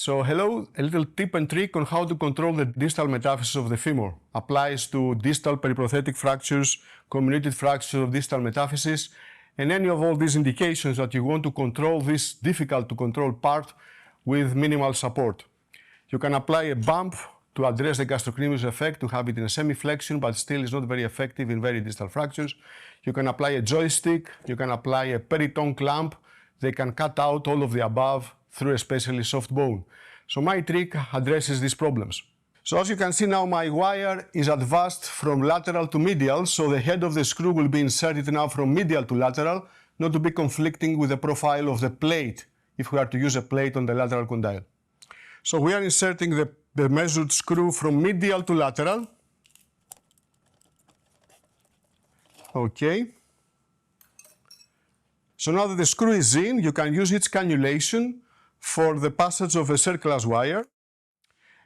So hello, a little tip and trick on how to control the distal metaphysis of the femur. Applies to distal periprothetic fractures, comminuted fractures of distal metaphysis, and any of all these indications that you want to control this difficult to control part with minimal support. You can apply a bump to address the gastrocnemius effect, to have it in a semi-flexion, but still is not very effective in very distal fractures. You can apply a joystick, you can apply a peritone clamp. They can cut out all of the above through especially soft bone. So my trick addresses these problems. So as you can see now, my wire is advanced from lateral to medial, so the head of the screw will be inserted now from medial to lateral, not to be conflicting with the profile of the plate, if we are to use a plate on the lateral condyle. So we are inserting the measured screw from medial to lateral. Okay. So now that the screw is in, you can use its cannulation for the passage of a circular wire.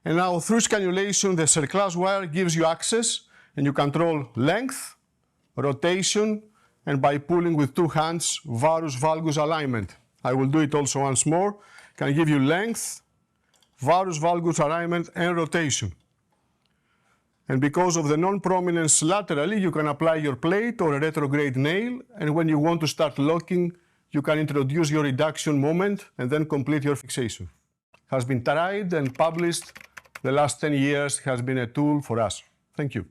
And now through cannulation, the circular wire gives you access and you control length, rotation, and by pulling with two hands, varus valgus alignment. I will do it also once more. Can give you length, varus valgus alignment, and rotation. And because of the non-prominence laterally, you can apply your plate or a retrograde nail, and when you want to start locking, you can introduce your reduction moment and then complete your fixation. Has been tried and published the last 10 years, has been a tool for us. Thank you.